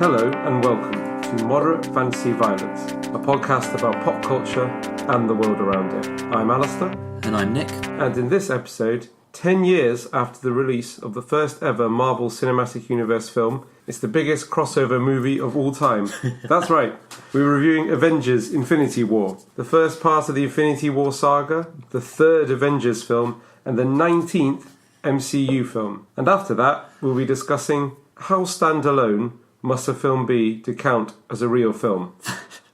Hello and welcome to Moderate Fantasy Violence, a podcast about pop culture and the world around it. I'm Alistair. And I'm Nick. And in this episode, 10 years after the release of the first ever Marvel Cinematic Universe film, it's the biggest crossover movie of all time. That's right, we're reviewing Avengers Infinity War, the first part of the Infinity War saga, the third Avengers film, and the 19th MCU film. And after that, we'll be discussing how standalone must a film be to count as a real film.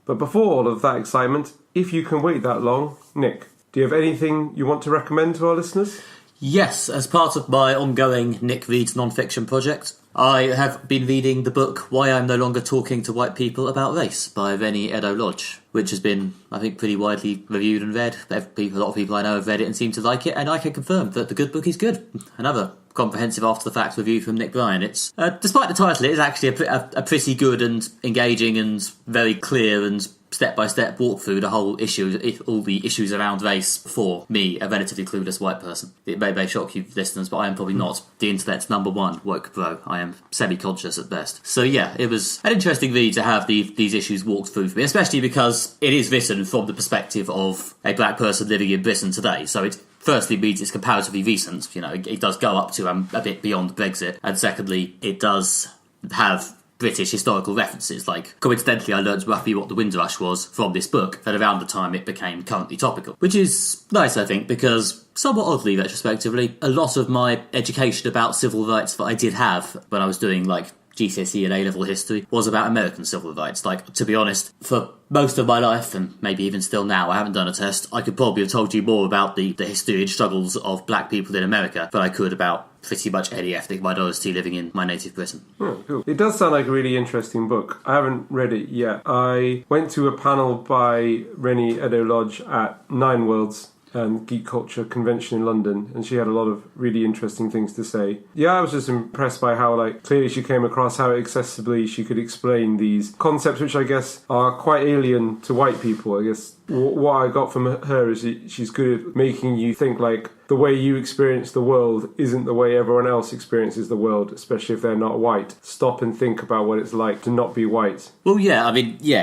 But before all of that excitement, if you can wait that long, Nick, do you have anything you want to recommend to our listeners? Yes, as part of my ongoing Nick Reads non-fiction project, I have been reading the book Why I'm No Longer Talking to White People About Race by Rennie Edo-Lodge, which has been, I think, pretty widely reviewed and read. A lot of people I know have read it and seem to like it, and I can confirm that the good book is good. Another comprehensive after-the-fact review from Nick Bryan. It's, despite the title, it is actually a pretty good and engaging and very clear and step-by-step walk through the whole issue, all the issues around race for me, a relatively clueless white person. It may shock you listeners, but I am probably not the internet's number one woke bro. I am semi-conscious at best. So yeah, it was an interesting read to have these issues walked through for me, especially because it is written from the perspective of a black person living in Britain today. So it firstly means it's comparatively recent. You know, it does go up to a bit beyond Brexit, and secondly, it does have British historical references. Like, coincidentally, I learned roughly what the Windrush was from this book at around the time it became currently topical, which is nice, I think, because somewhat oddly, retrospectively, a lot of my education about civil rights that I did have when I was doing, like, GCSE and A-level history was about American civil rights. Like, to be honest, for most of my life, and maybe even still now, I haven't done a test, I could probably have told you more about the history and struggles of black people in America than I could about pretty much any ethnic minority living in my native Britain. Oh, cool. It does sound like a really interesting book. I haven't read it yet. I went to a panel by Rennie Edo-Lodge at Nine Worlds Geek Culture Convention in London, and she had a lot of really interesting things to say. Yeah, I was just impressed by how, like, clearly she came across how accessibly she could explain these concepts, which I guess are quite alien to white people. I guess what I got from her is she's good at making you think, like, the way you experience the world isn't the way everyone else experiences the world, especially if they're not white. Stop and think about what it's like to not be white. Well, yeah, I mean, yeah,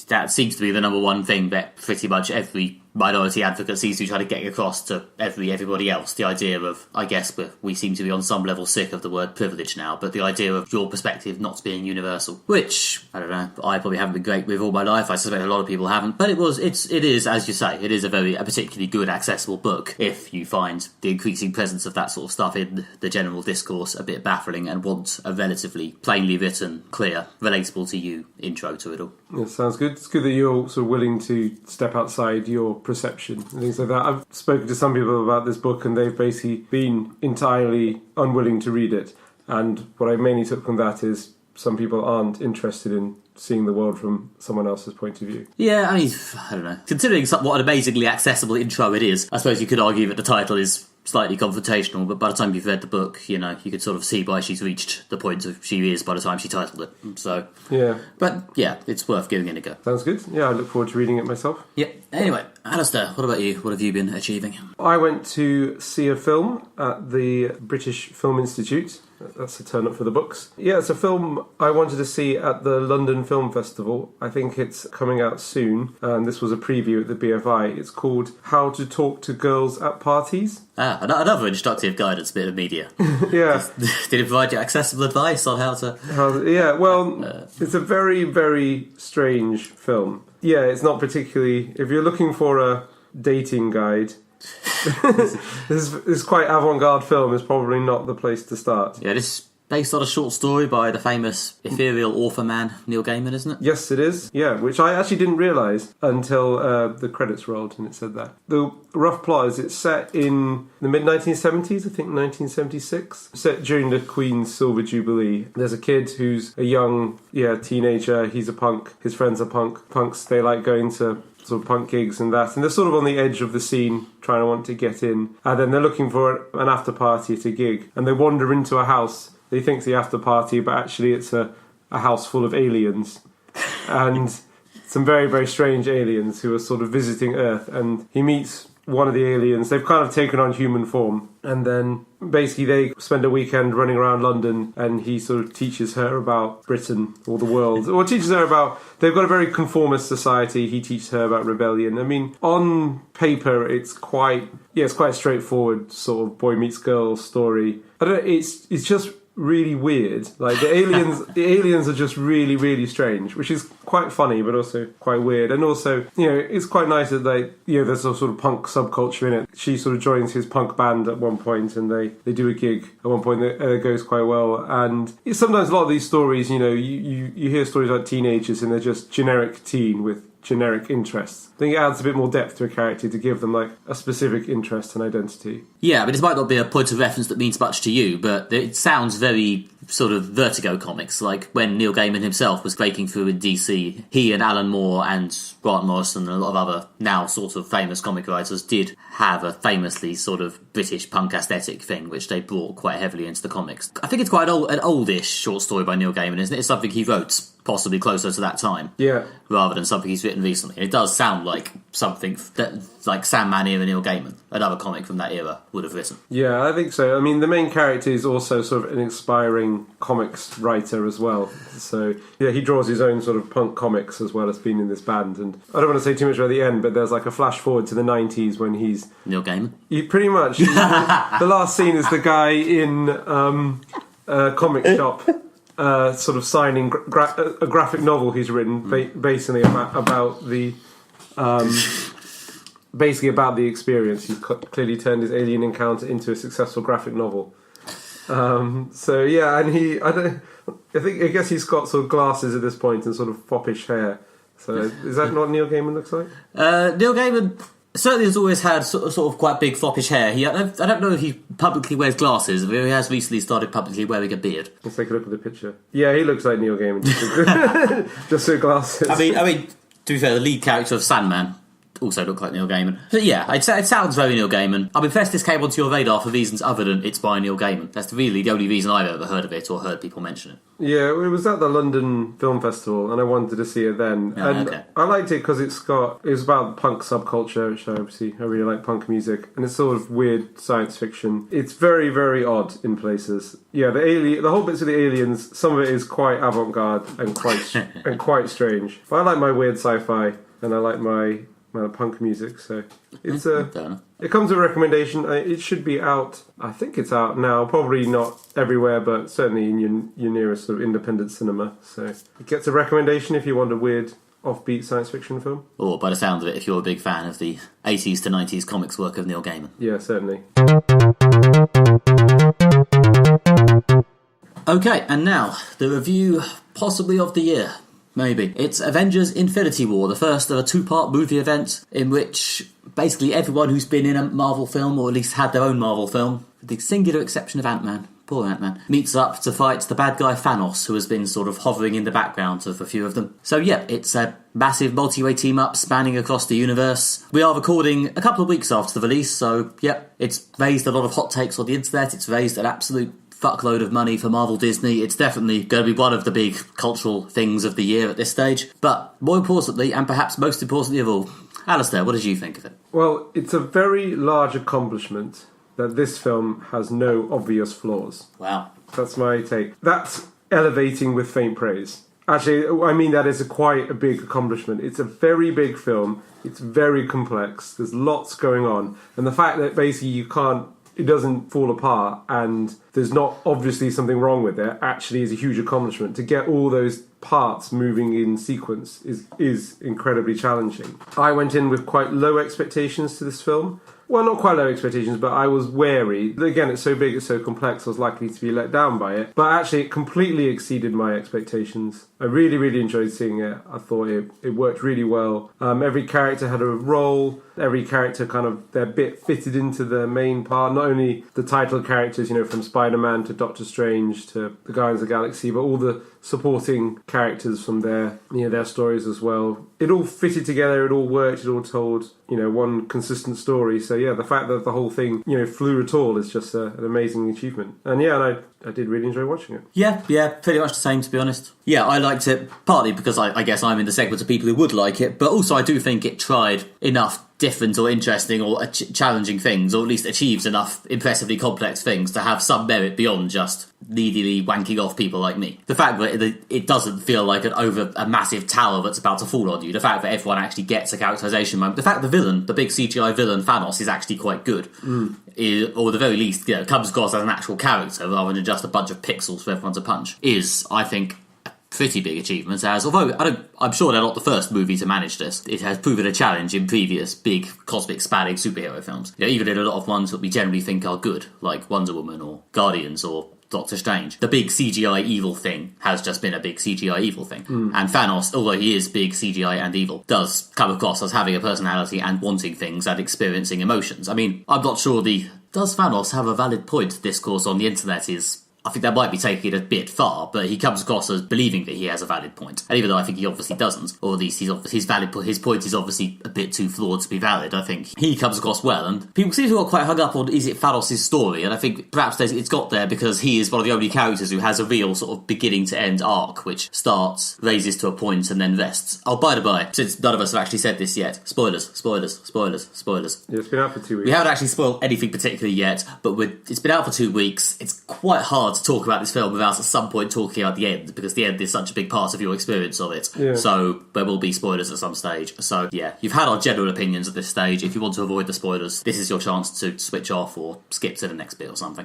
that seems to be the number one thing that pretty much every minority advocate seems to be trying to get across to everybody else. The idea of, I guess, we seem to be on some level sick of the word privilege now, but the idea of your perspective not being universal, which, I don't know, I probably haven't been great with all my life. I suspect a lot of people haven't, but it is, as you say, it is a particularly good, accessible book if you find the increasing presence of that sort of stuff in the general discourse a bit baffling and want a relatively plainly written, clear, relatable to you intro to it all. Yeah, sounds good. It's good that you're sort of willing to step outside your perception and things like that. I've spoken to some people about this book and they've basically been entirely unwilling to read it. And what I mainly took from that is some people aren't interested in seeing the world from someone else's point of view. Yeah, I mean, I don't know. Considering what an amazingly accessible intro it is, I suppose you could argue that the title is slightly confrontational, but by the time you've read the book, you know, you could sort of see why she's reached the point of she is by the time she titled it. So, yeah. But yeah, it's worth giving it a go. Sounds good. Yeah, I look forward to reading it myself. Yeah. Anyway, Alistair, what about you? What have you been achieving? I went to see a film at the British Film Institute. That's a turn up for the books. Yeah, it's a film I wanted to see at the London Film Festival. I think it's coming out soon, and this was a preview at the BFI. It's called How to Talk to Girls at Parties. Ah, another instructive guidance bit of media. Yeah. Did it provide you accessible advice on how to... Yeah, well, it's a very, very strange film. Yeah, it's not particularly... If you're looking for a dating guide... this quite avant-garde film is probably not the place to start. Yeah, this is based on a short story by the famous ethereal author man Neil Gaiman, isn't it? Yes, it is. Yeah, which I actually didn't realise until the credits rolled and it said that. The rough plot is it's set in the mid-1970s, I think 1976. Set during the Queen's Silver Jubilee. There's a kid who's a young teenager. He's a punk. His friends are punks. They like going to sort of punk gigs and that, and they're sort of on the edge of the scene trying to want to get in, and then they're looking for an after party at a gig, and they wander into a house. They think it's the after party, but actually it's a house full of aliens and some very, very strange aliens who are sort of visiting Earth, and he meets one of the aliens. They've kind of taken on human form, and then basically they spend a weekend running around London, and he sort of teaches her about Britain or the world, or teaches her about, they've got a very conformist society. He teaches her about rebellion. I mean, on paper it's quite a straightforward sort of boy meets girl story. I don't know, it's just really weird. Like the aliens are just really, really strange, which is quite funny, but also quite weird. And also, it's quite nice that there's a sort of punk subculture in it. She sort of joins his punk band at one point, and they do a gig at one point that goes quite well. And sometimes a lot of these stories, you hear stories about teenagers and they're just generic teen with generic interests. I think it adds a bit more depth to a character to give them like a specific interest and identity. Yeah, but it might not be a point of reference that means much to you, but it sounds very sort of Vertigo comics, like when Neil Gaiman himself was breaking through in DC. He and Alan Moore and Grant Morrison and a lot of other now sort of famous comic writers did have a famously sort of British punk aesthetic thing, which they brought quite heavily into the comics. I think it's quite an oldish short story by Neil Gaiman, isn't it? It's something he wrote possibly closer to that time, rather than something he's written recently. It does sound like something that like Sandman era Neil Gaiman, another comic from that era, would have written. Yeah, I think so. I mean, the main character is also sort of an inspiring comics writer as well. So yeah, he draws his own sort of punk comics as well as being in this band. And I don't want to say too much about the end, but there's like a flash forward to the 90s when he's Neil Gaiman. Pretty much. The last scene is the guy in a comic shop. Sort of signing a graphic novel he's written, basically about the experience. He's clearly turned his alien encounter into a successful graphic novel. So yeah, and I guess he's got sort of glasses at this point and sort of foppish hair. So is that what Neil Gaiman looks like? Neil Gaiman certainly has always had sort of quite big foppish hair. I don't know if he publicly wears glasses, but he has recently started publicly wearing a beard. Let's take a look at the picture. Yeah, he looks like Neil Gaiman, just with glasses. I mean, to be fair, the lead character of Sandman also look like Neil Gaiman. But yeah, it sounds very Neil Gaiman. I'm impressed this came onto your radar for reasons other than it's by Neil Gaiman. That's really the only reason I've ever heard of it or heard people mention it. Yeah, it was at the London Film Festival and I wanted to see it then. Okay. I liked it because it was about punk subculture, which I really like punk music, and it's sort of weird science fiction. It's very, very odd in places. Yeah, the whole bits of the aliens, some of it is quite avant-garde and quite strange. But I like my weird sci-fi and I like my punk music, so it comes with a recommendation. It should be out. I think it's out now. Probably not everywhere, but certainly in your nearest sort of independent cinema. So it gets a recommendation if you want a weird, offbeat science fiction film. Or by the sound of it, if you're a big fan of the 80s to 90s comics work of Neil Gaiman. Yeah, certainly. Okay, and now the review possibly of the year. Maybe. It's Avengers Infinity War, the first of a two-part movie event in which basically everyone who's been in a Marvel film, or at least had their own Marvel film, with the singular exception of Ant-Man, poor Ant-Man, meets up to fight the bad guy Thanos, who has been sort of hovering in the background of a few of them. So yeah, it's a massive multi-way team-up spanning across the universe. We are recording a couple of weeks after the release, so yeah, it's raised a lot of hot takes on the internet, it's raised an absolute fuckload of money for Marvel Disney. It's definitely going to be one of the big cultural things of the year at this stage. But more importantly, and perhaps most importantly of all, Alistair, what did you think of it? Well, it's a very large accomplishment that this film has no obvious flaws. Wow. That's my take. That's elevating with faint praise. Actually, I mean that is quite a big accomplishment. It's a very big film. It's very complex. There's lots going on. And the fact that basically it doesn't fall apart and there's not obviously something wrong with it actually is a huge accomplishment. To get all those parts moving in sequence is incredibly challenging. I went in with quite low expectations to this film. Well, not quite low expectations, but I was wary. Again, it's so big, it's so complex, I was likely to be let down by it. But actually, it completely exceeded my expectations. I really, really enjoyed seeing it. I thought it worked really well. Every character had a role. Every character kind of, their bit fitted into the main part. Not only the title characters, from Spider-Man to Doctor Strange to the Guardians of the Galaxy, but all the supporting characters from their stories as well. It all fitted together, it all worked, it all told, one consistent story. So yeah, the fact that the whole thing, flew at all is just an amazing achievement. And yeah, I did really enjoy watching it. Yeah, pretty much the same, to be honest. Yeah, I liked it, partly because I guess I'm in the segment of people who would like it, but also I do think it tried enough different or interesting or challenging things, or at least achieves enough impressively complex things to have some merit beyond just needily wanking off people like me. The fact that it doesn't feel like a massive tower that's about to fall on you, the fact that everyone actually gets a characterization moment, the fact the villain, the big CGI villain Thanos, is actually quite good, or at the very least, comes across as an actual character rather than just a bunch of pixels for everyone to punch, is, I think, pretty big achievement, as although I'm sure they're not the first movie to manage this, it has proven a challenge in previous big cosmic spanning superhero films. Even in a lot of ones that we generally think are good, like Wonder Woman or Guardians or Doctor Strange, the big CGI evil thing has just been a big CGI evil thing. And Thanos, although he is big CGI and evil, does come across as having a personality and wanting things and experiencing emotions. I mean, I'm not sure does Thanos have a valid point discourse on the internet is, I think that might be taking it a bit far, but he comes across as believing that he has a valid point. And even though I think he obviously doesn't, or at least his point is obviously a bit too flawed to be valid, I think he comes across well. And people seem to have got quite hung up on, is it Thanos' story? And I think perhaps it's got there because he is one of the only characters who has a real sort of beginning to end arc, which starts, raises to a point, and then rests. Oh, by the by, since none of us have actually said this yet, spoilers. Yeah, it's been out for 2 weeks. We haven't actually spoiled anything particularly yet, but it's been out for 2 weeks. It's quite hard to talk about this film without at some point talking about the end, because the end is such a big part of your experience of it. Yeah. So there will be spoilers at some stage. So yeah, you've had our general opinions at this stage. If you want to avoid the spoilers, this is your chance to switch off or skip to the next bit or something.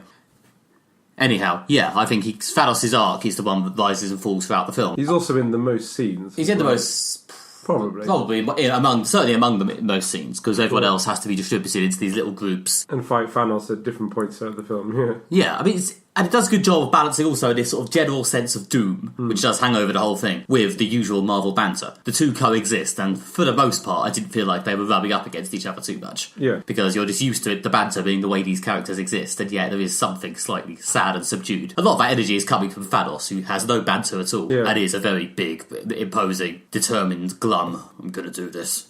Anyhow, yeah, I think Thanos' arc is the one that rises and falls throughout the film. He's also in the most scenes. He's in the most... Probably certainly among the most scenes, because everyone else has to be distributed into these little groups and fight Thanos at different points throughout the film. Yeah, I mean, and it does a good job of balancing also this sort of general sense of doom, which does hang over the whole thing, with the usual Marvel banter. The two coexist, and for the most part, I didn't feel like they were rubbing up against each other too much. Yeah, because you're just used to it, the banter being the way these characters exist, and yet there is something slightly sad and subdued. A lot of that energy is coming from Thanos, who has no banter at all, and is a very big, imposing, determined, glum, I'm gonna do this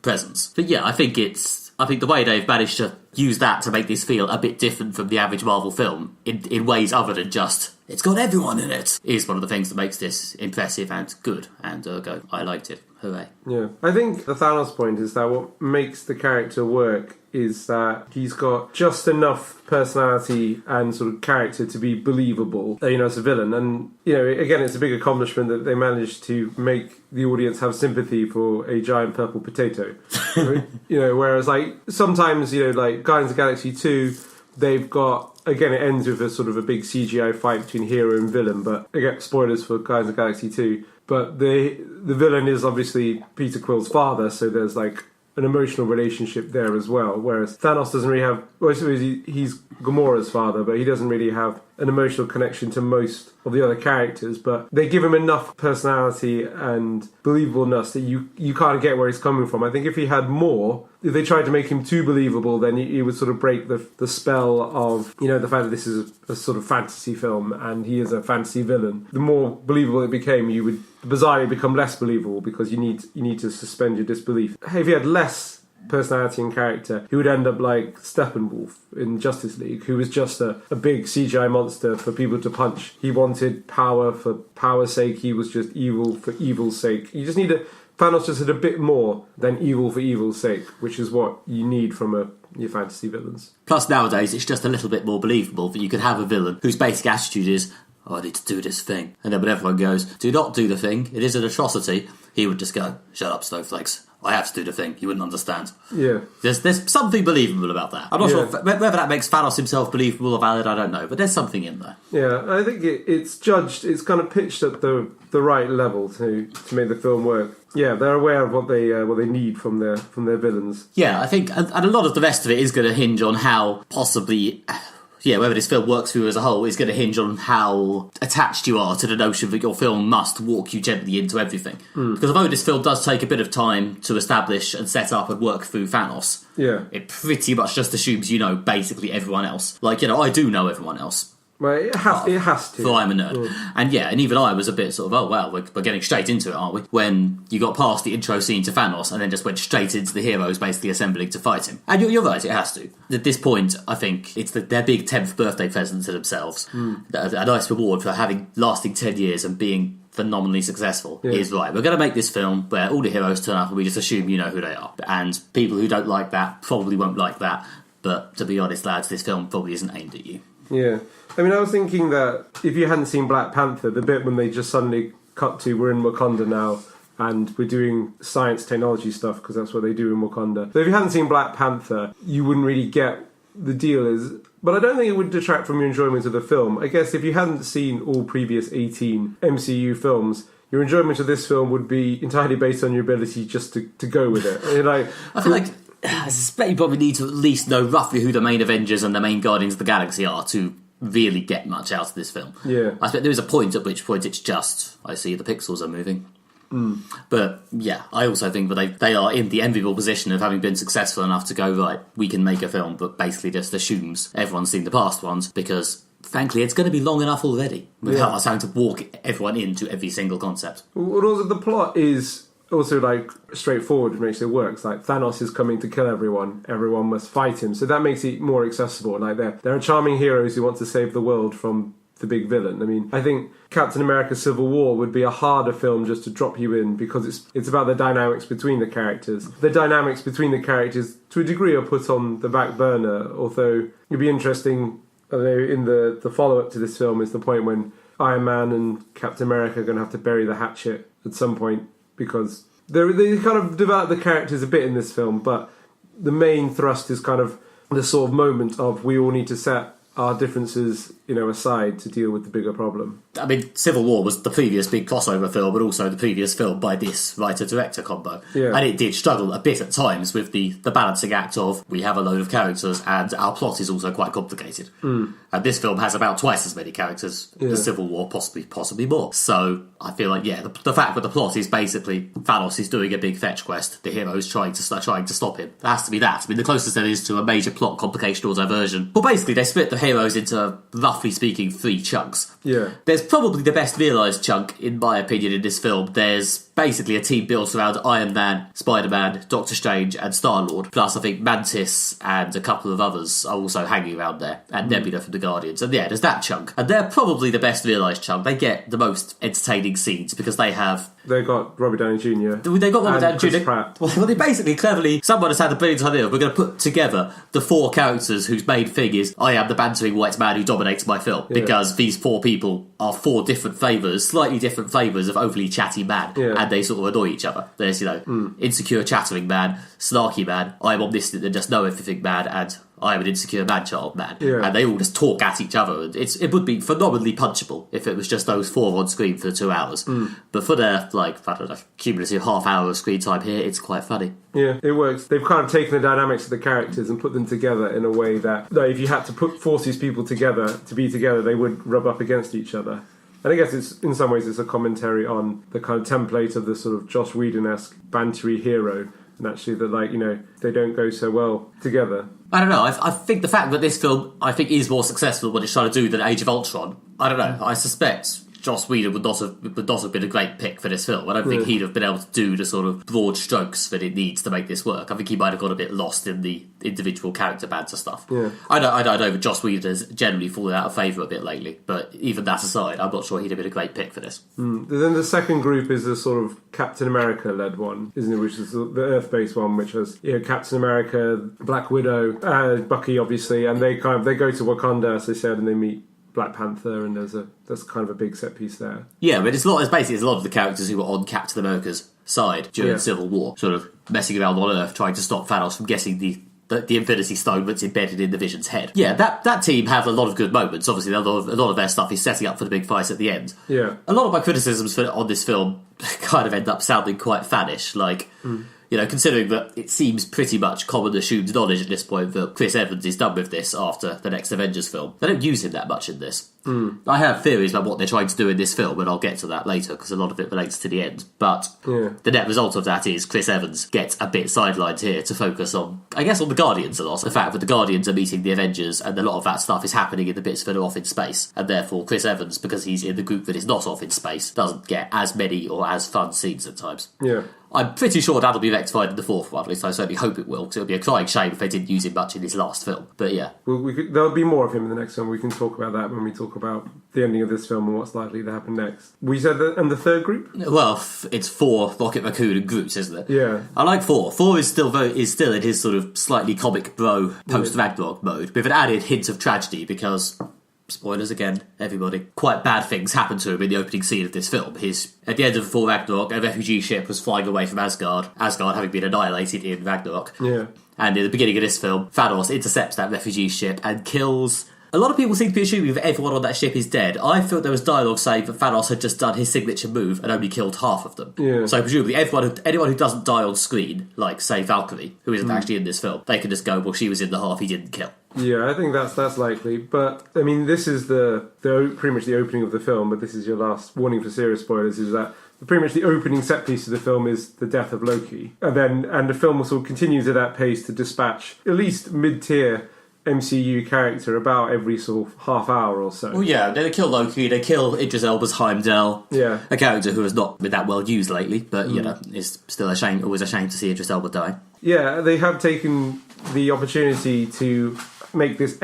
presence. But yeah, I think the way they've managed to use that to make this feel a bit different from the average Marvel film, in ways other than just, it's got everyone in it, is one of the things that makes this impressive and good, and ergo, I liked it. Hooray. Yeah. I think the Thanos point is that what makes the character work is that he's got just enough personality and sort of character to be believable, as a villain. And, again, it's a big accomplishment that they managed to make the audience have sympathy for a giant purple potato. Whereas, sometimes, like Guardians of the Galaxy 2, they've got, again, it ends with a sort of a big CGI fight between hero and villain, but, again, spoilers for Guardians of the Galaxy 2, but the villain is obviously Peter Quill's father, so there's, an emotional relationship there as well, whereas Thanos doesn't really have... Well, I suppose he's Gamora's father, but he doesn't really have an emotional connection to most of the other characters, but they give him enough personality and believableness that you can't get where he's coming from. I think if he had more, if they tried to make him too believable, then he would sort of break the spell of, the fact that this is a sort of fantasy film and he is a fantasy villain. The more believable it became, you would bizarrely become less believable because you need to suspend your disbelief. Hey, if he had less personality and character, he would end up like Steppenwolf in Justice League, who was just a big CGI monster for people to punch. He wanted power for power's sake. He was just evil for evil's sake. You just need Thanos just had a bit more than evil for evil's sake, which is what you need from your fantasy villains. Plus nowadays it's just a little bit more believable that you could have a villain whose basic attitude is, I need to do this thing. And then when everyone goes, do not do the thing, it is an atrocity, he would just go, shut up, snowflakes. I have to do the thing. You wouldn't understand. Yeah. There's something believable about that. I'm not sure whether that makes Thanos himself believable or valid, I don't know. But there's something in there. Yeah, I think it's judged, it's kind of pitched at the right level to make the film work. Yeah, they're aware of what they need from their villains. Yeah, I think, and a lot of the rest of it is going to hinge on how possibly... Yeah, whether this film works for you as a whole is going to hinge on how attached you are to the notion that your film must walk you gently into everything. Because although this film does take a bit of time to establish and set up and work through Thanos, it pretty much just assumes you know basically everyone else. I do know everyone else. Well, it has to. So I'm a nerd. And even I was a bit sort of, oh, wow, we're getting straight into it, aren't we? When you got past the intro scene to Thanos and then just went straight into the heroes basically assembling to fight him. And you're right, it has to. At this point, I think it's their big 10th birthday present to themselves. A nice reward for having lasting 10 years and being phenomenally successful is, right, we're going to make this film where all the heroes turn up and we just assume you know who they are. And people who don't like that probably won't like that. But to be honest, lads, this film probably isn't aimed at you. Yeah. I mean, I was thinking that if you hadn't seen Black Panther, the bit when they just suddenly cut to, we're in Wakanda now, and we're doing science technology stuff, because that's what they do in Wakanda. So if you hadn't seen Black Panther, you wouldn't really get the deal is... But I don't think it would detract from your enjoyment of the film. I guess if you hadn't seen all previous 18 MCU films, your enjoyment of this film would be entirely based on your ability just to go with it. I feel like... I suspect you probably need to at least know roughly who the main Avengers and the main Guardians of the Galaxy are to really get much out of this film. Yeah. I expect there is a point at which point it's just, I see the pixels are moving. But yeah, I also think that they are in the enviable position of having been successful enough to go, right, we can make a film but basically just assumes everyone's seen the past ones, because frankly it's going to be long enough already without us having to walk everyone into every single concept. Well, also the plot is also like straightforward, which makes it works. Like Thanos is coming to kill everyone must fight him, so that makes it more accessible. Like there are charming heroes who want to save the world from the big villain. I mean, I think Captain America Civil War would be a harder film just to drop you in, because it's about the dynamics between the characters. The dynamics between the characters, to a degree, are put on the back burner, although it'd be interesting, I don't know, in the follow-up to this film is the point when Iron Man and Captain America are going to have to bury the hatchet at some point, because they kind of develop the characters a bit in this film, but the main thrust is kind of the sort of moment of we all need to set our differences, aside to deal with the bigger problem. I mean, Civil War was the previous big crossover film, but also the previous film by this writer-director combo. Yeah. And it did struggle a bit at times with the balancing act of, we have a load of characters and our plot is also quite complicated. And this film has about twice as many characters as Civil War, possibly more. So I feel like, the fact that the plot is basically Thanos is doing a big fetch quest, the heroes trying to stop him. There has to be that. I mean, the closest there is to a major plot complication or diversion. Well, basically, they split the heroes into, roughly speaking, 3 chunks. Yeah. There's probably the best realised chunk, in my opinion, in this film. There's basically a team built around Iron Man, Spider-Man, Doctor Strange and Star-Lord, plus I think Mantis and a couple of others are also hanging around there, and Nebula from the Guardians. And there's that chunk. And they're probably the best realised chunk. They get the most entertaining scenes because they got Robert Downey Jr. They got Robert Downey Jr. Pratt. Well, they basically cleverly, someone has had the brilliant idea. We're going to put together the 4 characters whose main thing is I am the bantering white man who dominates my film, because these 4 people are 4 different flavours, slightly different flavours of overly chatty man, and they sort of annoy each other. There's, insecure chattering man, snarky man, I'm omniscient and just know everything man, and I'm an insecure man-child man. And they all just talk at each other. And it would be phenomenally punchable if it was just those 4 on screen for 2 hours. But for their, cumulative half-hour of screen time here, it's quite funny. Yeah, it works. They've kind of taken the dynamics of the characters and put them together in a way that if you had to force these people together to be together, they would rub up against each other. And I guess it's in some ways it's a commentary on the kind of template of the sort of Joss Whedon-esque bantery hero, and actually that they don't go so well together. I don't know. I think the fact that this film is more successful what it's trying to do than Age of Ultron. I don't know. I suspect Joss Whedon would not have been a great pick for this film. I don't think he'd have been able to do the sort of broad strokes that it needs to make this work. I think he might have got a bit lost in the individual character banter stuff. Yeah. I know that Joss Whedon has generally fallen out of favour a bit lately, but even that aside, I'm not sure he'd have been a great pick for this. Then the second group is a sort of Captain America-led one, isn't it? Which is the Earth-based one, which has Captain America, Black Widow, Bucky, obviously, and they go to Wakanda, as they said, and they meet Black Panther, and there's kind of a big set piece there. Yeah, but it's a lot of the characters who were on Captain America's side during Civil War, sort of messing around on Earth, trying to stop Thanos from getting the Infinity Stone that's embedded in the Vision's head. Yeah, that team have a lot of good moments. Obviously, a lot of their stuff is setting up for the big fight at the end. Yeah. A lot of my criticisms on this film kind of end up sounding quite faddish, considering that it seems pretty much common assumed knowledge at this point that Chris Evans is done with this after the next Avengers film. They don't use him that much in this. I have theories about what they're trying to do in this film, and I'll get to that later because a lot of it relates to the end. But the net result of that is Chris Evans gets a bit sidelined here to focus on the Guardians a lot. The fact that the Guardians are meeting the Avengers, and a lot of that stuff is happening in the bits that are off in space. And therefore, Chris Evans, because he's in the group that is not off in space, doesn't get as many or as fun scenes at times. Yeah. I'm pretty sure that'll be rectified in the fourth one, at least I certainly hope it will, because it would be a crying shame if they didn't use him much in his last film. But yeah. Well, there'll be more of him in the next film. We can talk about that when we talk about the ending of this film and what's likely to happen next. We said that, and the third group? Well, it's 4, Rocket Raccoon and Groot, isn't it? Yeah. I like 4. 4 is still in his sort of slightly comic bro post-Ragnarok mode, with an added hint of tragedy because... Spoilers again, everybody. Quite bad things happen to him in the opening scene of this film. At the end of Thor Ragnarok, a refugee ship was flying away from Asgard having been annihilated in Ragnarok. Yeah. And in the beginning of this film, Thanos intercepts that refugee ship and kills... A lot of people seem to be assuming that everyone on that ship is dead. I thought there was dialogue saying that Thanos had just done his signature move and only killed half of them. Yeah. So presumably anyone who doesn't die on screen, like, say, Valkyrie, who isn't actually in this film, they can just go, well, she was in the half he didn't kill. Yeah, I think that's likely. But, I mean, this is pretty much the opening of the film, but this is your last warning for serious spoilers, is that pretty much the opening set piece of the film is the death of Loki. And the film will sort of continue at that pace to dispatch at least mid-tier MCU character about every sort of half hour or so. Well, yeah, they kill Loki, they kill Idris Elba's Heimdall, a character who has not been that well used lately, but, you know, is still always a shame to see Idris Elba die. Yeah, they have taken the opportunity to make this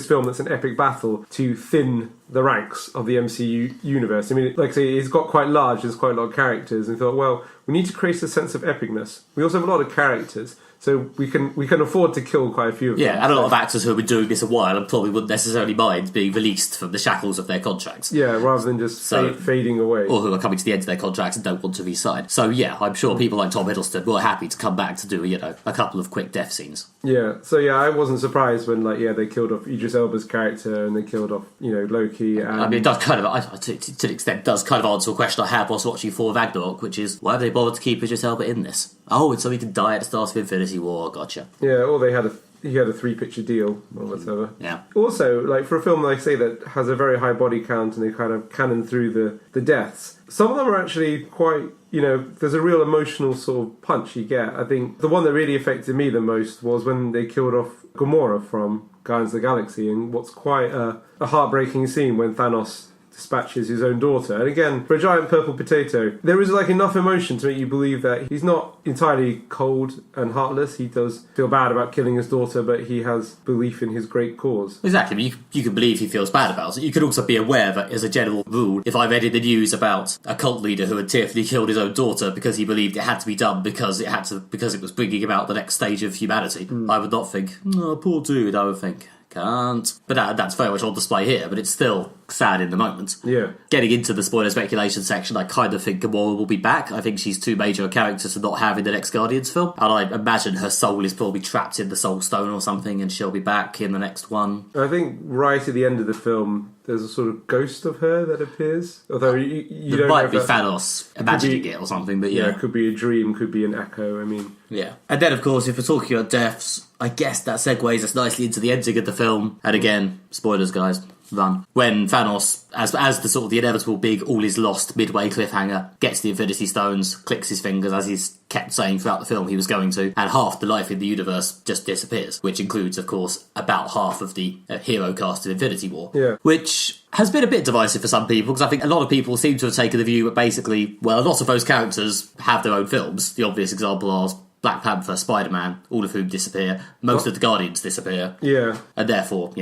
film that's an epic battle to thin the ranks of the MCU universe. I mean, like I say, it's got quite large, there's quite a lot of characters, and thought, well, we need to create a sense of epicness. We also have a lot of characters, so we can afford to kill quite a few of them. Yeah, and a lot of actors who have been doing this a while and probably wouldn't necessarily mind being released from the shackles of their contracts. Yeah, rather than just fading away. Or who are coming to the end of their contracts and don't want to re-sign. So yeah, I'm sure people like Tom Hiddleston were happy to come back to do, a couple of quick death scenes. Yeah, so yeah, I wasn't surprised when, they killed off Idris Elba's character and they killed off, Loki. And... I mean, it does kind of, to an extent, does kind of answer a question I had whilst watching Thor Ragnarok, which is, why have they bothered to keep Idris Elba in this? Oh, it's so he can die at the start of Infinity War, gotcha. Yeah, or he had a 3-picture deal or whatever. Yeah. Also, for a film, like I say, that has a very high body count and they kind of cannon through the deaths, some of them are actually quite, there's a real emotional sort of punch you get. I think the one that really affected me the most was when they killed off Gamora from Guardians of the Galaxy, and what's quite a heartbreaking scene when Thanos dispatches his own daughter. And again, for a giant purple potato, there is enough emotion to make you believe that he's not entirely cold and heartless. He does feel bad about killing his daughter, but he has belief in his great cause. Exactly. You can believe he feels bad about it. You can also be aware that, as a general rule, if I read in the news about a cult leader who had tearfully killed his own daughter because he believed it had to be done because it was bringing about the next stage of humanity, I would not think, oh, poor dude. I would think, can't. But that's very much on display here, but it's still sad in the moment. Yeah. Getting into the spoiler speculation section, I kind of think Gamora will be back. I think she's too major a character to not have in the next Guardians film. And I imagine her soul is probably trapped in the Soul Stone or something, and she'll be back in the next one. I think right at the end of the film, there's a sort of ghost of her that appears. Although you don't know. It might be Thanos imagining it or something, but yeah. Yeah, it could be a dream, could be an echo, I mean. Yeah. And then, of course, if we're talking about deaths, I guess that segues us nicely into the ending of the film. And again, spoilers, guys. Run. When Thanos, as the sort of the inevitable big all is lost midway cliffhanger, gets the Infinity Stones, clicks his fingers as he's kept saying throughout the film he was going to, and half the life in the universe just disappears, which includes, of course, about half of the hero cast of Infinity War. Yeah. Which has been a bit divisive for some people, because I think a lot of people seem to have taken the view that basically, well, a lot of those characters have their own films. The obvious example are Black Panther, Spider-Man, all of whom disappear. Most of the Guardians disappear. Yeah. And therefore,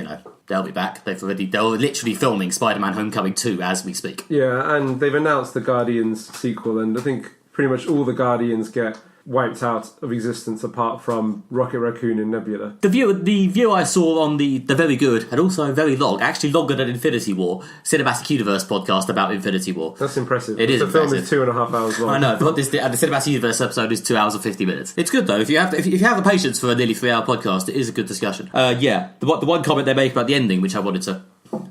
they'll be back. They're literally filming Spider-Man Homecoming 2 as we speak. Yeah, and they've announced the Guardians sequel, and I think pretty much all the Guardians get wiped out of existence apart from Rocket Raccoon and Nebula. The view I saw on the very good and also very long, actually longer than Infinity War, Cinematic Universe podcast about Infinity War. That's impressive. It is the impressive. film is 2.5 hours long. I know, but the Cinematic Universe episode is 2 hours and 50 minutes. It's good though. If you have the patience for a nearly 3-hour podcast, it is a good discussion. The one comment they make about the ending, which I wanted to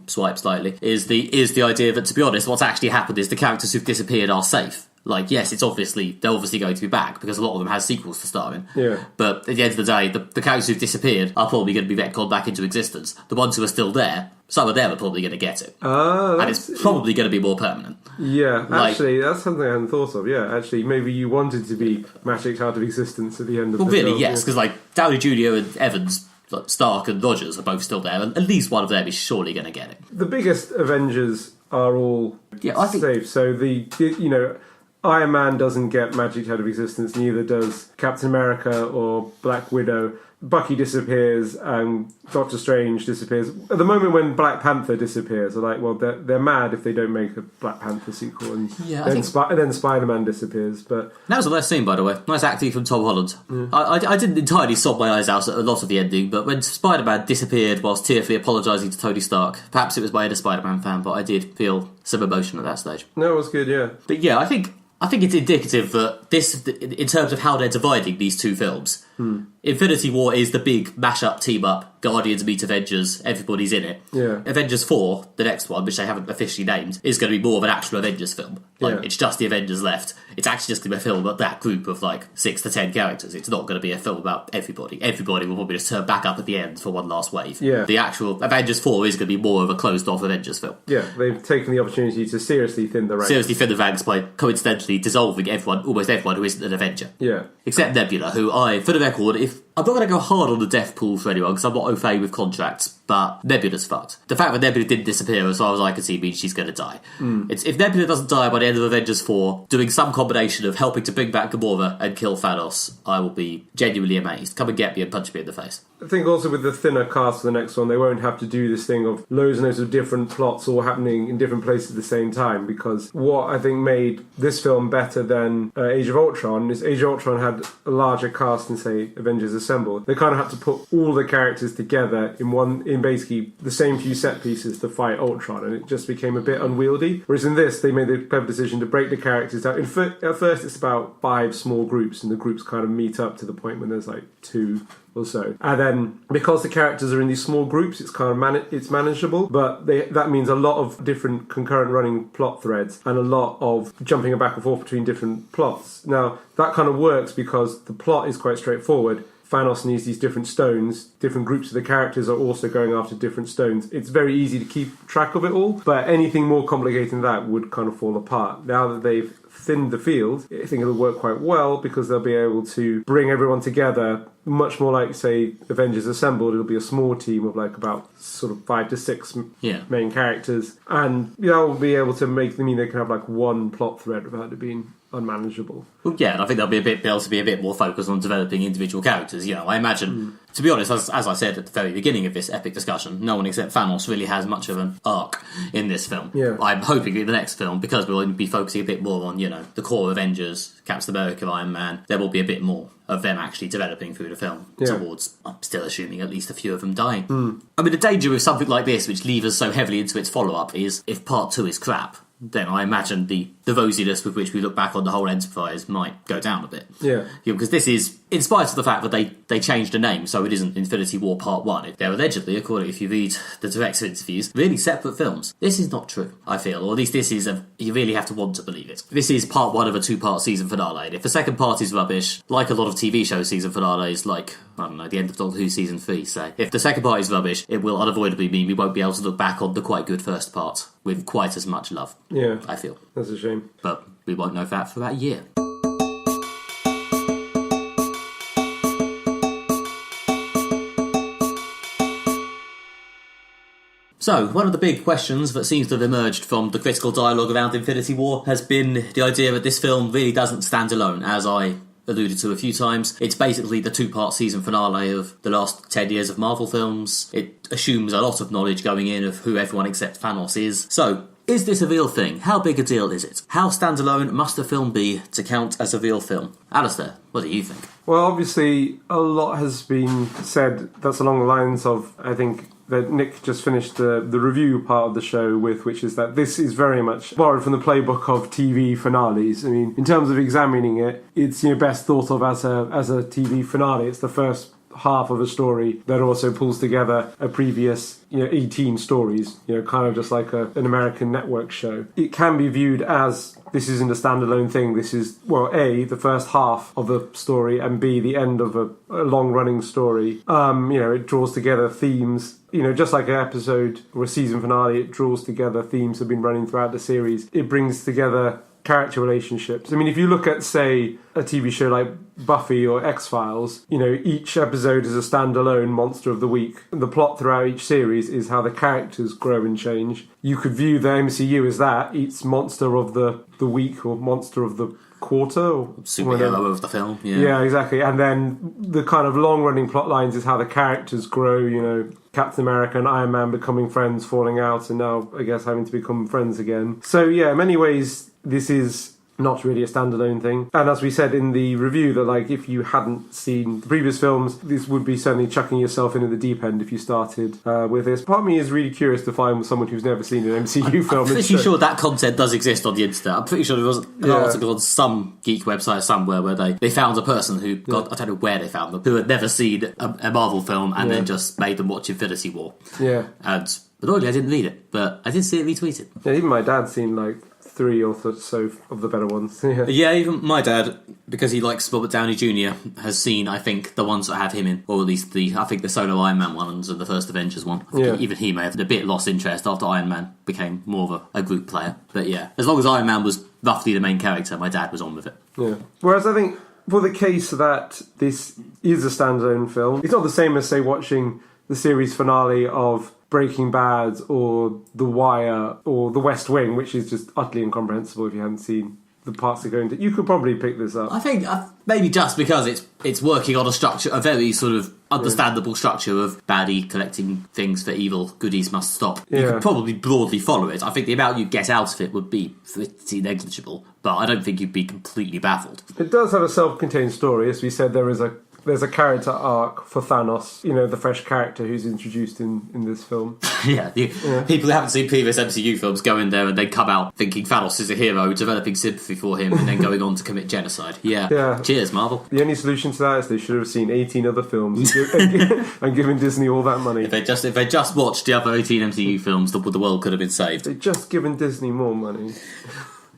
swipe slightly, is the idea that, to be honest, what's actually happened is the characters who've disappeared are safe. Yes, they're obviously going to be back because a lot of them have sequels to star in. Yeah. But at the end of the day, the characters who've disappeared are probably going to be retconned back into existence. The ones who are still there, some of them are probably going to get it. And it's probably going to be more permanent. Yeah, actually, that's something I hadn't thought of. Yeah, actually, maybe you wanted to be magicked out of existence at the end of the film. Well, really, yes, because Downey Jr. and Evans, Stark and Rogers are both still there, and at least one of them is surely going to get it. The biggest Avengers are all safe. So Iron Man doesn't get magic out of existence, neither does Captain America or Black Widow. Bucky disappears and Doctor Strange disappears. At the moment when Black Panther disappears, they're like, well, they're mad if they don't make a Black Panther sequel, and then Spider-Man disappears. But that was a nice scene, by the way. Nice acting from Tom Holland. Yeah. I didn't entirely sob my eyes out at a lot of the ending, but when Spider-Man disappeared whilst tearfully apologising to Tony Stark, perhaps it was my inner Spider-Man fan, but I did feel some emotion at that stage. No, it was good, yeah. But yeah, I think it's indicative that this, in terms of how they're dividing these two films, Infinity War is the big mash-up, team-up, Guardians meet Avengers, everybody's in it. Yeah. Avengers 4, the next one, which they haven't officially named, is going to be more of an actual Avengers film. It's just the Avengers left. It's actually just going to be a film about that group of 6 to 10 characters. It's not going to be a film about everybody. Everybody will probably just turn back up at the end for one last wave. Yeah. The actual Avengers 4 is going to be more of a closed-off Avengers film. Yeah, they've taken the opportunity to seriously thin the ranks. By coincidentally dissolving almost everyone who isn't an Avenger. Yeah. Except Nebula, who for the record, I'm not going to go hard on the death pool for anyone because I'm not au fait with contracts, but Nebula's fucked. The fact that Nebula didn't disappear as far as I can see means she's going to die. If Nebula doesn't die by the end of Avengers 4, doing some combination of helping to bring back Gamora and kill Thanos, I will be genuinely amazed. Come and get me and punch me in the face. I think also with the thinner cast for the next one, they won't have to do this thing of loads and loads of different plots all happening in different places at the same time, because what I think made this film better than Age of Ultron is Age of Ultron had a larger cast than, say, Avengers Assemble. They kind of had to put all the characters together in basically the same few set pieces to fight Ultron, and it just became a bit unwieldy. Whereas in this, they made the clever decision to break the characters down. At first, it's about 5 small groups, and the groups kind of meet up to the point when there's 2 or so. And then because the characters are in these small groups, it's kind of it's manageable, but that means a lot of different concurrent running plot threads and a lot of jumping back and forth between different plots. Now, that kind of works because the plot is quite straightforward. Thanos needs these different stones. Different groups of the characters are also going after different stones. It's very easy to keep track of it all, but anything more complicated than that would kind of fall apart. Now that they've thinned the field, I think it'll work quite well because they'll be able to bring everyone together much more like, say, Avengers Assembled. It'll be a small team of about sort of 5 to 6 main characters, and they'll be able to make them mean they can have one plot thread without it being unmanageable. Well, yeah, and I think they'll be able to be a bit more focused on developing individual characters. I imagine, to be honest, as I said at the very beginning of this epic discussion, no one except Thanos really has much of an arc in this film. Yeah. I'm hoping in the next film, because we'll be focusing a bit more on, the core Avengers, Captain America, Iron Man, there will be a bit more of them actually developing through the film towards, I'm still assuming, at least a few of them dying. I mean, the danger with something like this, which levers so heavily into its follow-up, is if part 2 is crap, then I imagine the rosiness with which we look back on the whole enterprise might go down a bit. Yeah. Because this is, in spite of the fact that they changed the name, so it isn't Infinity War Part 1. They're allegedly, according if you read the director interviews, really separate films. This is not true, I feel, or at least this is, you really have to want to believe it. This is part 1 of a 2-part season finale, and if the second part is rubbish, like a lot of TV show season finales, like, I don't know, the end of Doctor Who Season 3, say, if the second part is rubbish, it will unavoidably mean we won't be able to look back on the quite good first part with quite as much love. Yeah. I feel. That's a shame. But we won't know that for about a year. So, one of the big questions that seems to have emerged from the critical dialogue around Infinity War has been the idea that this film really doesn't stand alone, as I alluded to a few times. It's basically the 2-part season finale of the last 10 years of Marvel films. It assumes a lot of knowledge going in of who everyone except Thanos is. So, is this a real thing? How big a deal is it? How standalone must a film be to count as a real film? Alistair, what do you think? Well, obviously, a lot has been said that's along the lines of, I think, that Nick just finished the review part of the show with, which is that this is very much borrowed from the playbook of TV finales. I mean, in terms of examining it, it's best thought of as a TV finale. It's the first half of a story that also pulls together a previous 18 stories, kind of just like an American network show. It can be viewed as this isn't a standalone thing. This is, well, A, the first half of a story, and B, the end of a long-running story. It draws together themes. Just like an episode or a season finale, it draws together themes that have been running throughout the series. It brings together character relationships. I mean, if you look at, say, a TV show like Buffy or X-Files, you know, each episode is a standalone monster of the week. The plot throughout each series is how the characters grow and change. You could view the MCU as that. Each monster of the week or monster of the quarter or superhero of the film. Yeah, exactly. And then the kind of long-running plot lines is how the characters grow, you know, Captain America and Iron Man becoming friends, falling out, and now, I guess, having to become friends again. So, yeah, in many ways, this is not really a standalone thing. And as we said in the review, that like if you hadn't seen the previous films, this would be certainly chucking yourself into the deep end if you started with this. Part of me is really curious to find someone who's never seen an MCU film. I'm pretty sure that content does exist on the internet. I'm pretty sure there was an article on some geek website somewhere where they found a person who got, I don't know where they found them, who had never seen a Marvel film and then just made them watch Infinity War. Yeah. And annoyingly, I didn't read it, but I did see it retweeted. Yeah, even my dad's seen like 3 or so of the better ones. Yeah, even my dad, because he likes Robert Downey Jr., has seen, I think, the ones that have him in, or at least the solo Iron Man ones and the first Avengers one. I think even he may have a bit lost interest after Iron Man became more of a group player. But yeah, as long as Iron Man was roughly the main character, my dad was on with it. Yeah. Whereas I think for the case that this is a standalone film, it's not the same as, say, watching the series finale of Breaking Bad or The Wire or The West Wing, which is just utterly incomprehensible if you haven't seen the parts that go into it. You could probably pick this up. I think maybe just because it's working on a structure, a very sort of understandable structure of baddie collecting things for evil, goodies must stop. You could probably broadly follow it. I think the amount you get out of it would be pretty negligible, but I don't think you'd be completely baffled. It does have a self-contained story. As we said, there's a character arc for Thanos, you know, the fresh character who's introduced in this film. People who haven't seen previous MCU films go in there and they come out thinking Thanos is a hero, developing sympathy for him, and then going on to commit genocide. Yeah. Cheers, Marvel. The only solution to that is they should have seen 18 other films and given Disney all that money. If they just watched the other 18 MCU films, the world could have been saved. They've just given Disney more money.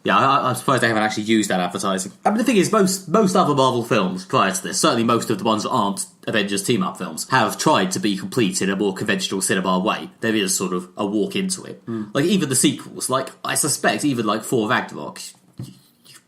Yeah, I'm surprised they haven't actually used that advertising. I mean, the thing is, most other Marvel films prior to this, certainly most of the ones that aren't Avengers team-up films, have tried to be complete in a more conventional cinema way. There is sort of a walk into it. Like, even the sequels, like, I suspect even, like, Thor Ragnarok, you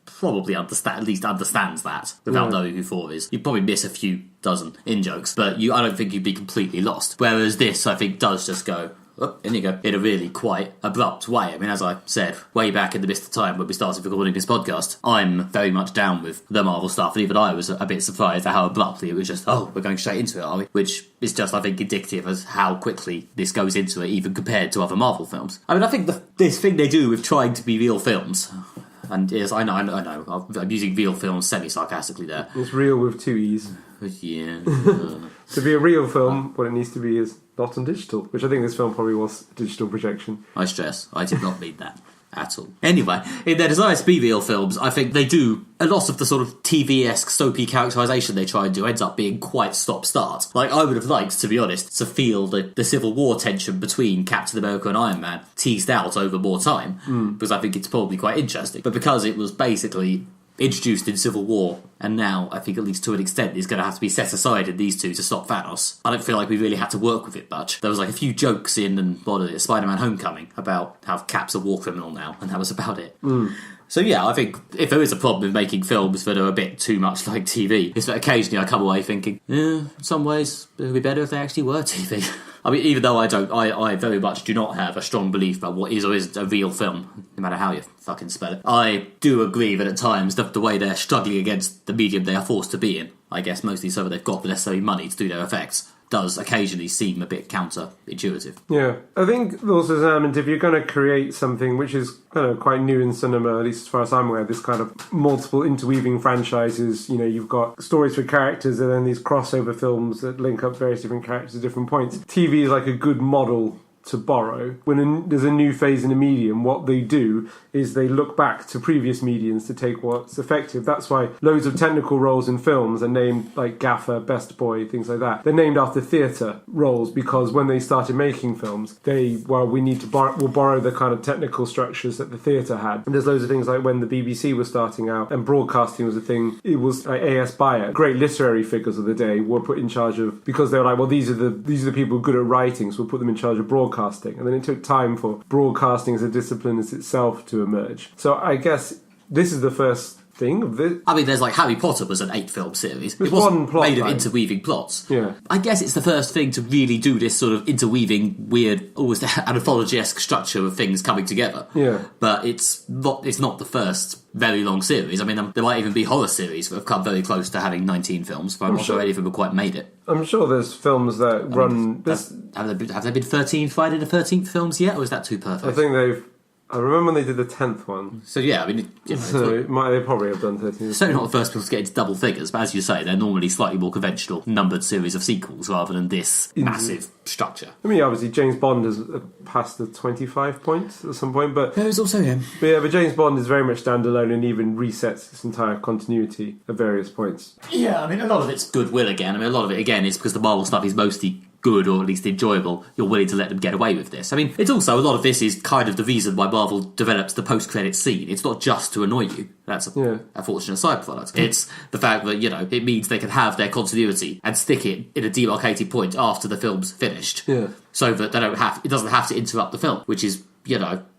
probably at least understands that without knowing who Thor is. You'd probably miss a few dozen in-jokes, but I don't think you'd be completely lost. Whereas this, I think, does just go... Oh, in you go. In a really quite abrupt way. I mean, as I said, way back in the mist of time when we started recording this podcast, I'm very much down with the Marvel stuff, and even I was a bit surprised at how abruptly it was just, we're going straight into it, are we? Which is just, I think, indicative of how quickly this goes into it, even compared to other Marvel films. I mean, I think this thing they do with trying to be real films... And yes, I know. I'm using real films semi-sarcastically there. It's real with 2 E's. Yeah. To be a real film, what it needs to be is not on digital, which I think this film probably was a digital projection. I stress, I did not mean that at all. Anyway, in their desire to be real films, I think they do a lot of the sort of TV-esque soapy characterisation they try and do ends up being quite stop-start. Like, I would have liked, to be honest, to feel the Civil War tension between Captain America and Iron Man teased out over more time, because I think it's probably quite interesting. But because it was basically introduced in Civil War, and now, I think at least to an extent, is going to have to be set aside in these two to stop Thanos. I don't feel like we really had to work with it much. There was like a few jokes in Spider-Man Homecoming about how Cap's a war criminal now, and that was about it. So yeah, I think if there is a problem with making films that are a bit too much like TV, it's that occasionally I come away thinking, in some ways it would be better if they actually were TV. I mean, even though I very much do not have a strong belief about what is or isn't a real film, no matter how you fucking spell it, I do agree that at times the way they're struggling against the medium they are forced to be in, I guess mostly so that they've got the necessary money to do their effects, does occasionally seem a bit counterintuitive. Yeah, I think also an element, if you're going to create something which is kind of quite new in cinema, at least as far as I'm aware, this kind of multiple interweaving franchises, you know, you've got stories for characters and then these crossover films that link up various different characters at different points. TV is like a good model to borrow. When there's a new phase in a medium, what they do is they look back to previous mediums to take what's effective. That's why loads of technical roles in films are named like gaffer, best boy, things like that. They're named after theatre roles because when they started making films, we'll borrow the kind of technical structures that the theatre had. And there's loads of things like when the BBC was starting out and broadcasting was a thing, it was like A.S. Byatt, great literary figures of the day, were put in charge of, because they were like, well, these are the people good at writing, so we'll put them in charge of broadcasting. And then it took time for broadcasting as a discipline as itself to emerge. So I guess this is the first thing of this. I mean, there's like Harry Potter was an 8-film series. It's It wasn't one plot made of line. interweaving plots. Yeah. I guess it's the first thing to really do this sort of interweaving, weird, almost anthology-esque structure of things coming together. Yeah. But it's not the first very long series. I mean, there might even be horror series that have come very close to having 19 films, but I'm not sure any of them have quite made it. I'm sure there's films that run... Have there been 13 Friday the 13th films yet, or is that too perfect? I think I remember when they did the 10th one. So yeah, I mean... So they probably have done 13. Certainly not the first people to get into double figures, but as you say, they're normally slightly more conventional, numbered series of sequels rather than this massive structure. I mean, obviously, James Bond has passed the 25 points at some point, but... There is also him. But James Bond is very much standalone and even resets its entire continuity at various points. Yeah, I mean, a lot of it's goodwill again. I mean, a lot of it, again, is because the Marvel stuff is mostly good, or at least enjoyable. You're willing to let them get away with this. I mean, it's also, a lot of this is kind of the reason why Marvel develops the post-credit scene. It's not just to annoy you. That's a fortunate side product. It's the fact that, it means they can have their continuity and stick it in a demarcated point after the film's finished. Yeah. So that it doesn't have to interrupt the film, which is,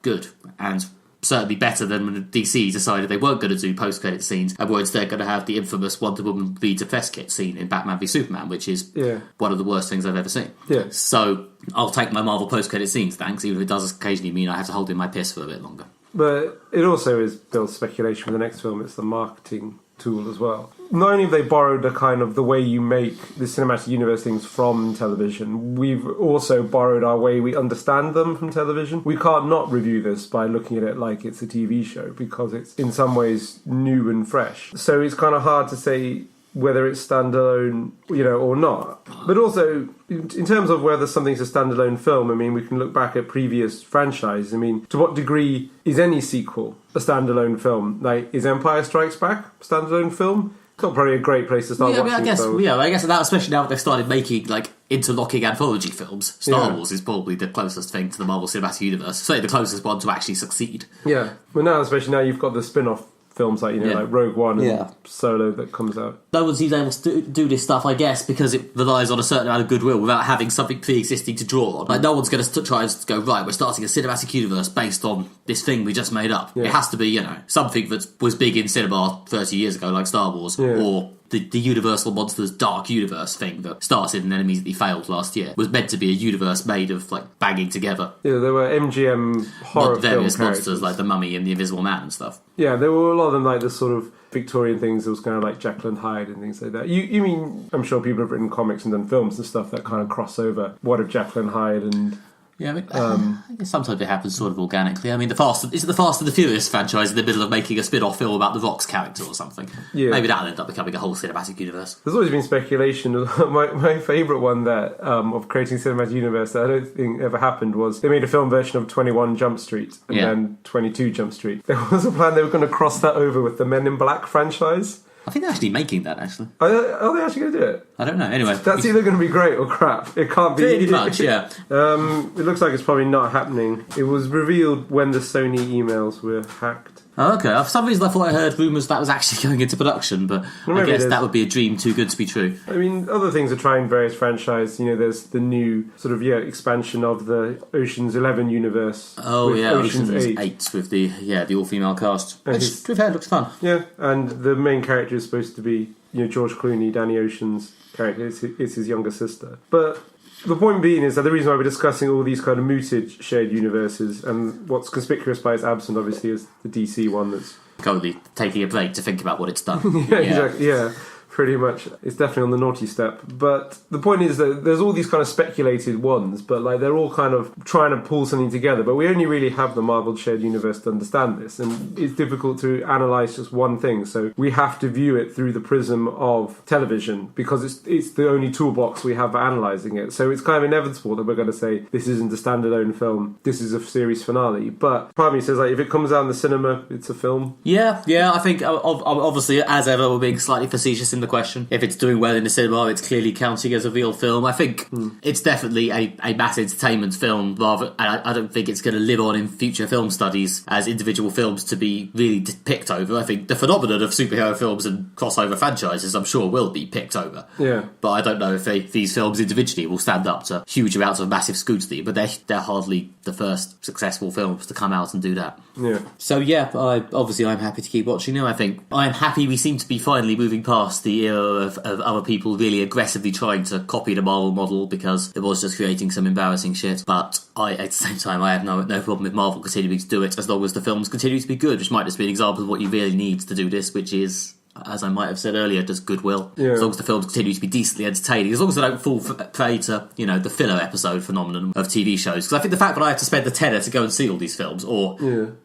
good. And certainly better than when DC decided they weren't going to do post-credit scenes and were instead going to have the infamous Wonder Woman leads a press kit scene in Batman v Superman, which is one of the worst things I've ever seen. Yeah. So I'll take my Marvel post-credit scenes, thanks, even if it does occasionally mean I have to hold in my piss for a bit longer. But it also is built speculation for the next film. It's the marketing tool as well. Not only have they borrowed the way you make the cinematic universe things from television, we've also borrowed our way we understand them from television. We can't not review this by looking at it like it's a TV show, because it's in some ways new and fresh. So it's kind of hard to say whether it's standalone, or not. But also, in terms of whether something's a standalone film, I mean, we can look back at previous franchises. I mean, to what degree is any sequel a standalone film? Like, is Empire Strikes Back a standalone film? It's not probably a great place to start watching. I guess that, especially now that they've started making interlocking anthology films, Star Wars is probably the closest thing to the Marvel Cinematic Universe. Certainly the closest one to actually succeed. Yeah, well, especially now you've got the spin-off films like Rogue One and Solo that comes out. No one seems able to do this stuff, I guess, because it relies on a certain amount of goodwill without having something pre-existing to draw on. Like, no one's going to try and go, right, we're starting a cinematic universe based on this thing we just made up. Yeah. It has to be, something that was big in cinema 30 years ago, like Star Wars, or the Universal Monsters Dark Universe thing that started and then immediately failed last year was meant to be a universe made of banging together. Yeah, there were MGM horror various film monsters characters. like the Mummy and the Invisible Man and stuff. Yeah, there were a lot of them, like the sort of Victorian things. There was kind of like Jekyll and Hyde and things like that. You mean, I'm sure people have written comics and done films and stuff that kind of cross over. What if Jekyll and Hyde and... Yeah, I guess sometimes it happens sort of organically. I mean, is it the Fast and the Furious franchise in the middle of making a spin-off film about The Rock's character or something? Yeah. Maybe that'll end up becoming a whole cinematic universe. There's always been speculation. My favourite one that of creating a cinematic universe that I don't think ever happened was they made a film version of 21 Jump Street and then 22 Jump Street. There was a plan they were going to cross that over with the Men in Black franchise. I think they're actually making that, actually. Are they actually going to do it? I don't know. Anyway. That's either going to be great or crap. It can't be... Pretty much, yeah. It looks like it's probably not happening. It was revealed when the Sony emails were hacked. Oh, okay. For some reason I thought I heard rumours that was actually going into production, but I guess that would be a dream too good to be true. I mean, other things are trying various franchises. There's the new sort of expansion of the Ocean's 11 universe. Oh yeah, Ocean's 8 with the all-female cast. Which, to be fair, looks fun. Yeah, and the main character is supposed to be George Clooney, Danny Ocean's character. It's his younger sister. But the point being is that the reason why we're discussing all these kind of mooted shared universes, and what's conspicuous by its absence, obviously, is the DC one that's currently taking a break to think about what it's done. Exactly. Yeah, pretty much. It's definitely on the naughty step. But the point is that there's all these kind of speculated ones, but they're all kind of trying to pull something together. But we only really have the Marvel shared universe to understand this, and it's difficult to analyse just one thing. So we have to view it through the prism of television because it's the only toolbox we have for analysing it. So it's kind of inevitable that we're going to say this isn't a standalone film, this is a series finale. But part of me says if it comes out in the cinema, it's a film. Yeah. I think obviously as ever we're being slightly facetious in the the question. If it's doing well in the cinema, it's clearly counting as a real film. I think it's definitely a mass entertainment film, rather, and I don't think it's going to live on in future film studies as individual films to be really picked over. I think the phenomenon of superhero films and crossover franchises, I'm sure, will be picked over. Yeah. But I don't know if these films individually will stand up to huge amounts of massive scrutiny, but they're hardly the first successful films to come out and do that. Yeah. So yeah, I'm happy to keep watching them. I think I'm happy we seem to be finally moving past the era of other people really aggressively trying to copy the Marvel model, because it was just creating some embarrassing shit. But at the same time, I have no problem with Marvel continuing to do it as long as the films continue to be good, which might just be an example of what you really need to do this, which is, as I might have said earlier, just goodwill. Yeah. As long as the films continue to be decently entertaining, as long as they don't fall prey to, the filler episode phenomenon of TV shows. Because I think the fact that I have to spend the tenner to go and see all these films, or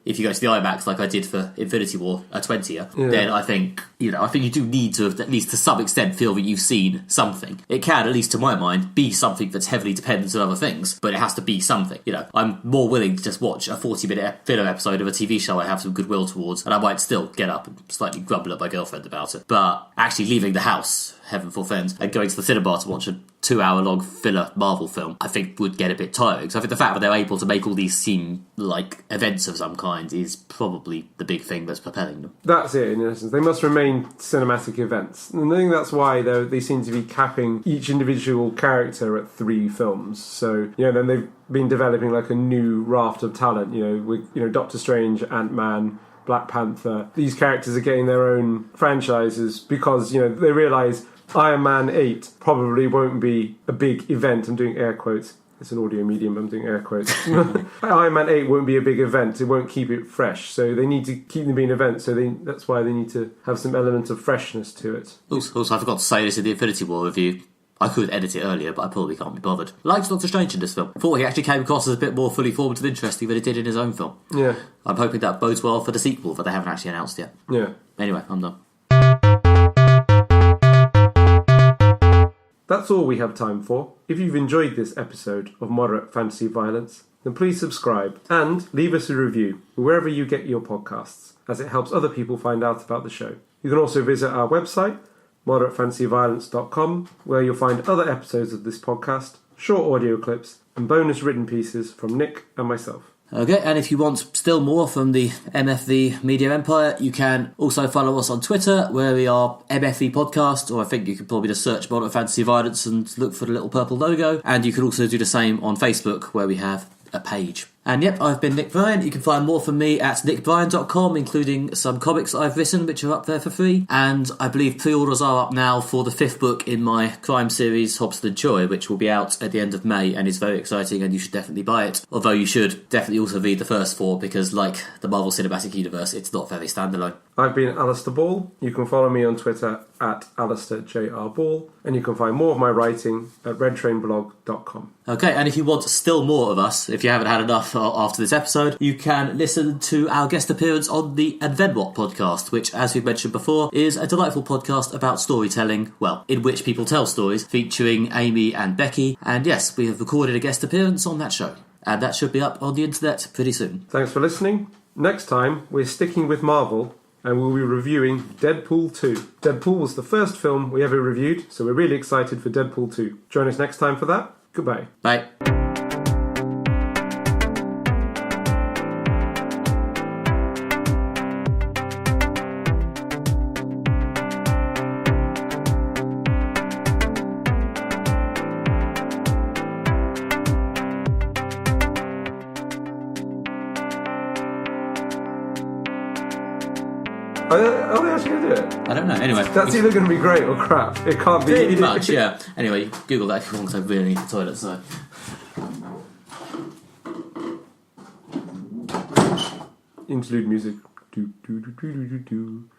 if you go to the IMAX like I did for Infinity War, a 20er, then I think you do need to, at least to some extent, feel that you've seen something. It can, at least to my mind, be something that's heavily dependent on other things, but it has to be something. I'm more willing to just watch a 40-minute filler episode of a TV show I have some goodwill towards, and I might still get up and slightly grumble at my girlfriend about it. But actually leaving the house, heaven forfend, and going to the cinema to watch a 2-hour-long filler Marvel film, I think would get a bit tiring. So I think the fact that they're able to make all these seem like events of some kind is probably the big thing that's propelling them. That's it, in essence. They must remain cinematic events. And I think that's why they seem to be capping each individual character at 3 films. So, then they've been developing like a new raft of talent, with Doctor Strange, Ant-Man, Black Panther. These characters are getting their own franchises because, they realise Iron Man 8 probably won't be a big event. I'm doing air quotes. It's an audio medium, I'm doing air quotes. Iron Man 8 won't be a big event. It won't keep it fresh. So they need to keep them being events. So that's why they need to have some element of freshness to it. Also, I forgot to say this in the Infinity War review. I could edit it earlier, but I probably can't be bothered. Liked Doctor Strange in this film. Thought he actually came across as a bit more fully formed and interesting than he did in his own film. Yeah. I'm hoping that bodes well for the sequel, but they haven't actually announced yet. Yeah. Anyway, I'm done. That's all we have time for. If you've enjoyed this episode of Moderate Fantasy Violence, then please subscribe and leave us a review wherever you get your podcasts, as it helps other people find out about the show. You can also visit our website, moderatefantasyviolence.com, where you'll find other episodes of this podcast, short audio clips, and bonus written pieces from Nick and myself. Okay, and if you want still more from the MFV Media Empire, you can also follow us on Twitter, where we are MFV Podcast, or I think you could probably just search Moderate Fantasy Violence and look for the little purple logo. And you can also do the same on Facebook, where we have a page. And yep, I've been Nick Bryan. You can find more from me at nickbryan.com, including some comics I've written, which are up there for free. And I believe pre-orders are up now for the 5th book in my crime series, Hobson and Choi, which will be out at the end of May and is very exciting, and you should definitely buy it. Although you should definitely also read the first 4, because like the Marvel Cinematic Universe, it's not very standalone. I've been Alistair Ball. You can follow me on Twitter at AlistairJRBall, and you can find more of my writing at redtrainblog.com. Okay, and if you want still more of us, if you haven't had enough after this episode, you can listen to our guest appearance on the Advenwhat podcast, which, as we've mentioned before, is a delightful podcast about storytelling, well, in which people tell stories, featuring Amy and Becky. And yes, we have recorded a guest appearance on that show, and that should be up on the internet pretty soon. Thanks for listening. Next time, we're sticking with Marvel, and we'll be reviewing Deadpool 2. Deadpool was the first film we ever reviewed, so we're really excited for Deadpool 2. Join us next time for that. Goodbye. Bye. Are they actually going to do it? I don't know. Anyway. That's either going to be great or crap. It can't be. Pretty much, yeah. Anyway, Google that if you want, because I really need the toilet, so... Interlude music. Do, do, do, do, do, do, do.